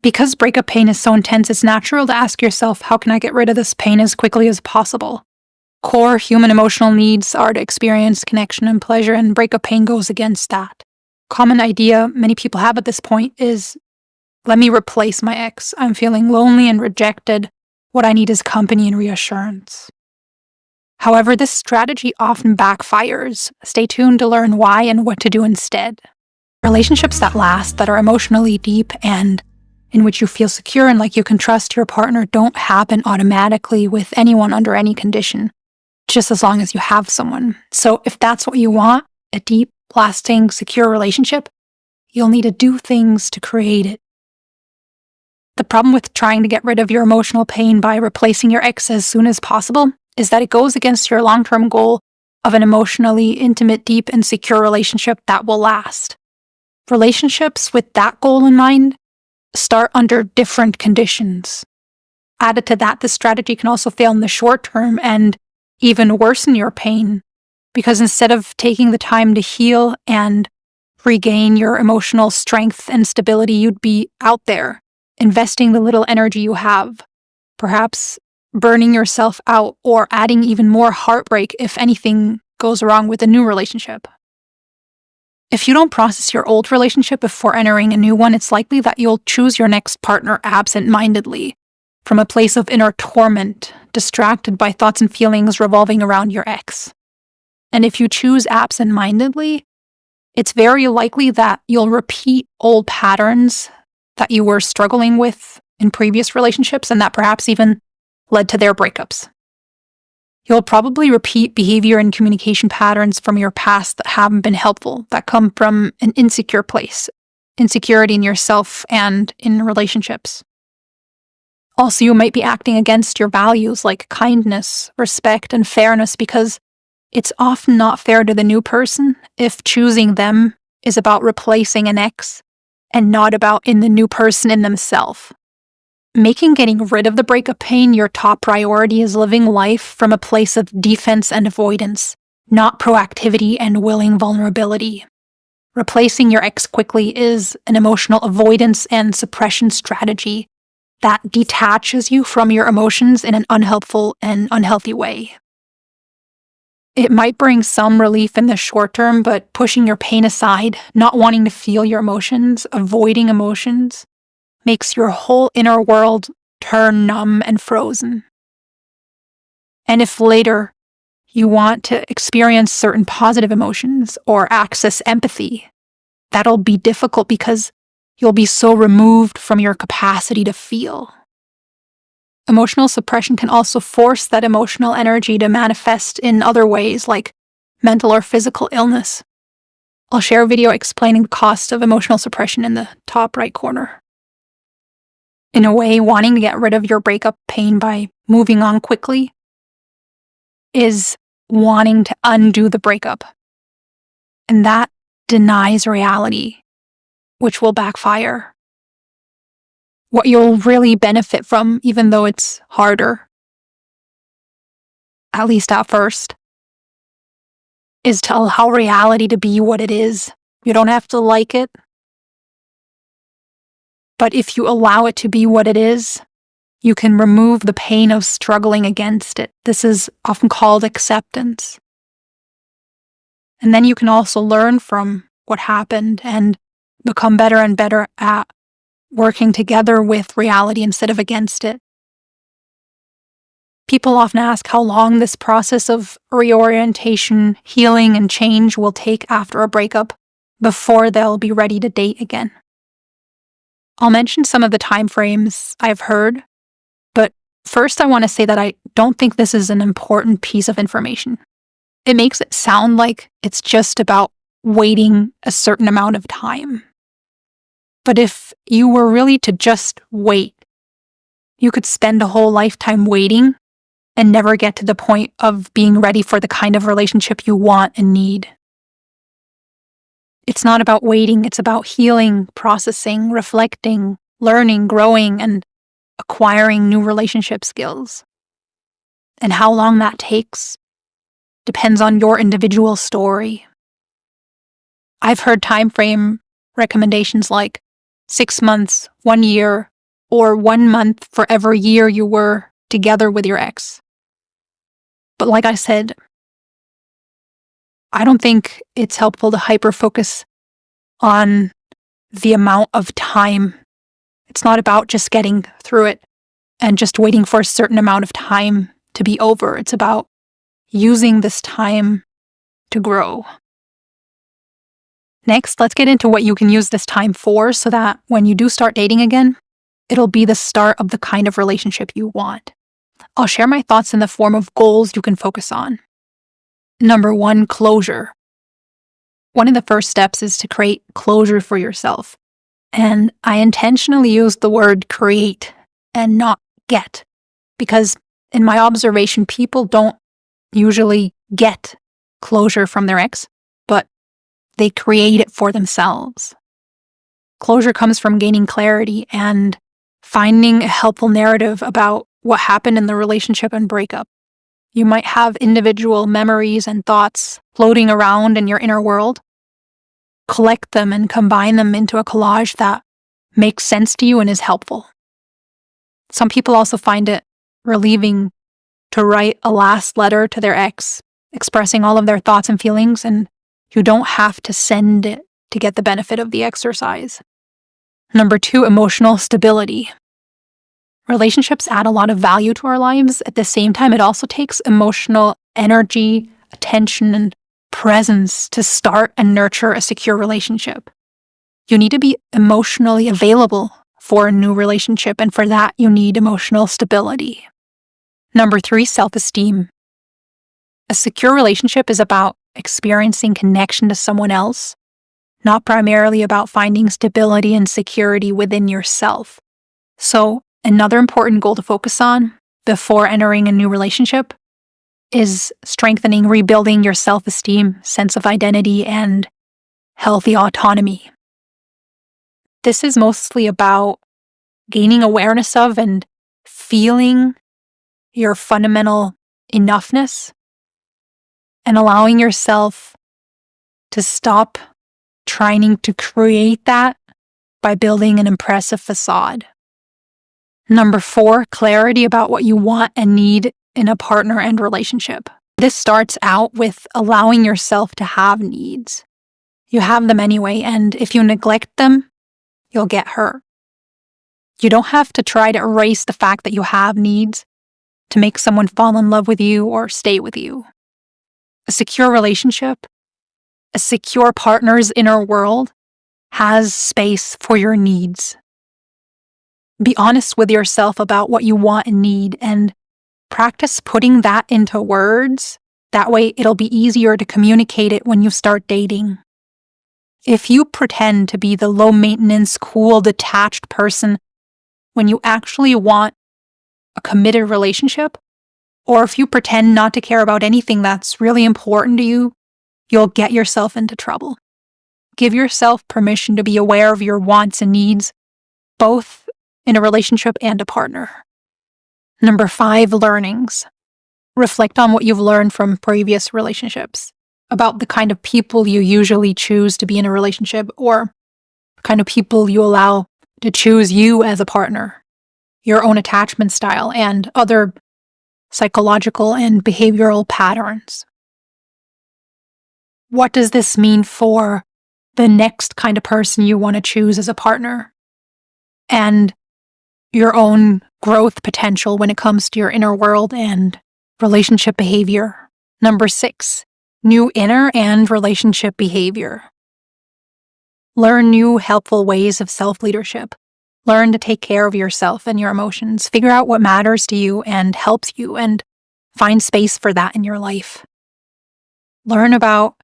Because breakup pain is so intense, it's natural to ask yourself, how can I get rid of this pain as quickly as possible? Core human emotional needs are to experience connection and pleasure, and breakup pain goes against that. Common idea many people have at this point is, let me replace my ex. I'm feeling lonely and rejected. What I need is company and reassurance. However, this strategy often backfires. Stay tuned to learn why and what to do instead. Relationships that last, that are emotionally deep, and in which you feel secure and like you can trust your partner don't happen automatically with anyone under any condition, just as long as you have someone. So if that's what you want, a deep, lasting, secure relationship, you'll need to do things to create it. The problem with trying to get rid of your emotional pain by replacing your ex as soon as possible is that it goes against your long-term goal of an emotionally intimate, deep, and secure relationship that will last. Relationships with that goal in mind start under different conditions. Added to that, this strategy can also fail in the short term and even worsen your pain, because instead of taking the time to heal and regain your emotional strength and stability, you'd be out there investing the little energy you have, perhaps burning yourself out or adding even more heartbreak if anything goes wrong with a new relationship. If you don't process your old relationship before entering a new one, it's likely that you'll choose your next partner absent-mindedly, from a place of inner torment, distracted by thoughts and feelings revolving around your ex. And if you choose absent-mindedly, it's very likely that you'll repeat old patterns that you were struggling with in previous relationships and that perhaps even led to their breakups. You'll probably repeat behavior and communication patterns from your past that haven't been helpful, that come from an insecure place, insecurity in yourself and in relationships. Also, you might be acting against your values like kindness, respect, and fairness, because it's often not fair to the new person if choosing them is about replacing an ex and not about in the new person in themselves. Making getting rid of the breakup pain your top priority is living life from a place of defense and avoidance, not proactivity and willing vulnerability. Replacing your ex quickly is an emotional avoidance and suppression strategy that detaches you from your emotions in an unhelpful and unhealthy way. It might bring some relief in the short term, but pushing your pain aside, not wanting to feel your emotions, avoiding emotions, makes your whole inner world turn numb and frozen. And if later you want to experience certain positive emotions or access empathy, that'll be difficult because you'll be so removed from your capacity to feel. Emotional suppression can also force that emotional energy to manifest in other ways, like mental or physical illness. I'll share a video explaining the cost of emotional suppression in the top right corner. In a way, wanting to get rid of your breakup pain by moving on quickly is wanting to undo the breakup. And that denies reality, which will backfire. What you'll really benefit from, even though it's harder, at least at first, is to allow reality to be what it is. You don't have to like it. But if you allow it to be what it is, you can remove the pain of struggling against it. This is often called acceptance. And then you can also learn from what happened and become better and better at working together with reality instead of against it. People often ask how long this process of reorientation, healing, and change will take after a breakup before they'll be ready to date again. I'll mention some of the time frames I've heard, but first I want to say that I don't think this is an important piece of information. It makes it sound like it's just about waiting a certain amount of time. But if you were really to just wait, you could spend a whole lifetime waiting and never get to the point of being ready for the kind of relationship you want and need. It's not about waiting, it's about healing, processing, reflecting, learning, growing, and acquiring new relationship skills. And how long that takes depends on your individual story. I've heard time frame recommendations like 6 months, 1 year, or 1 month for every year you were together with your ex. But like I said, I don't think it's helpful to hyper-focus on the amount of time. It's not about just getting through it and just waiting for a certain amount of time to be over. It's about using this time to grow. Next, let's get into what you can use this time for so that when you do start dating again, it'll be the start of the kind of relationship you want. I'll share my thoughts in the form of goals you can focus on. Number 1, closure. One of the first steps is to create closure for yourself. And I intentionally use the word create and not get, because in my observation, people don't usually get closure from their ex, but they create it for themselves. Closure comes from gaining clarity and finding a helpful narrative about what happened in the relationship and breakup. You might have individual memories and thoughts floating around in your inner world. Collect them and combine them into a collage that makes sense to you and is helpful. Some people also find it relieving to write a last letter to their ex, expressing all of their thoughts and feelings, and you don't have to send it to get the benefit of the exercise. Number 2, emotional stability. Relationships add a lot of value to our lives. At the same time, it also takes emotional energy, attention, and presence to start and nurture a secure relationship. You need to be emotionally available for a new relationship, and for that, you need emotional stability. Number 3, self-esteem. A secure relationship is about experiencing connection to someone else, not primarily about finding stability and security within yourself. So, another important goal to focus on before entering a new relationship is strengthening, rebuilding your self-esteem, sense of identity, and healthy autonomy. This is mostly about gaining awareness of and feeling your fundamental enoughness and allowing yourself to stop trying to create that by building an impressive facade. Number 4, clarity about what you want and need in a partner and relationship. This starts out with allowing yourself to have needs. You have them anyway, and if you neglect them, you'll get hurt. You don't have to try to erase the fact that you have needs to make someone fall in love with you or stay with you. A secure relationship, a secure partner's inner world has space for your needs. Be honest with yourself about what you want and need, and practice putting that into words. That way, it'll be easier to communicate it when you start dating. If you pretend to be the low-maintenance, cool, detached person when you actually want a committed relationship, or if you pretend not to care about anything that's really important to you, you'll get yourself into trouble. Give yourself permission to be aware of your wants and needs, both in a relationship and a partner. Number 5, learnings. Reflect on what you've learned from previous relationships, about the kind of people you usually choose to be in a relationship, or the kind of people you allow to choose you as a partner, your own attachment style, and other psychological and behavioral patterns. What does this mean for the next kind of person you want to choose as a partner? And your own growth potential when it comes to your inner world and relationship behavior. Number 6, new inner and relationship behavior. Learn new helpful ways of self-leadership. Learn to take care of yourself and your emotions. Figure out what matters to you and helps you, and find space for that in your life. Learn about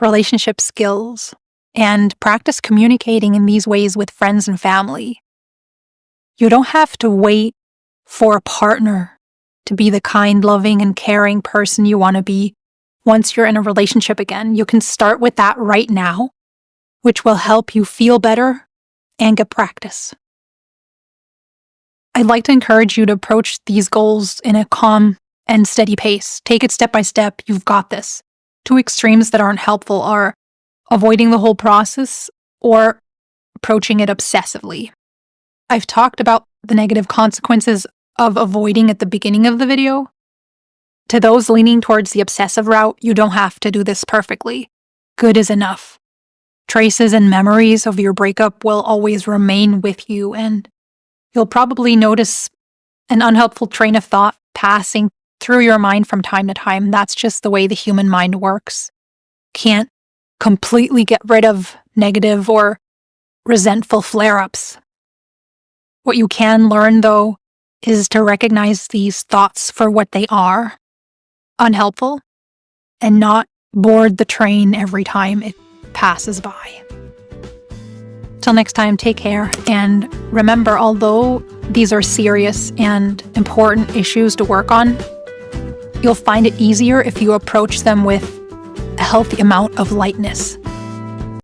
relationship skills and practice communicating in these ways with friends and family. You don't have to wait for a partner to be the kind, loving, and caring person you want to be once you're in a relationship again. You can start with that right now, which will help you feel better and get practice. I'd like to encourage you to approach these goals in a calm and steady pace. Take it step by step. You've got this. 2 extremes that aren't helpful are avoiding the whole process or approaching it obsessively. I've talked about the negative consequences of avoiding at the beginning of the video. To those leaning towards the obsessive route, you don't have to do this perfectly. Good is enough. Traces and memories of your breakup will always remain with you, and you'll probably notice an unhelpful train of thought passing through your mind from time to time. That's just the way the human mind works. Can't completely get rid of negative or resentful flare-ups. What you can learn, though, is to recognize these thoughts for what they are, unhelpful, and not board the train every time it passes by. Till next time, take care, and remember, although these are serious and important issues to work on, you'll find it easier if you approach them with a healthy amount of lightness.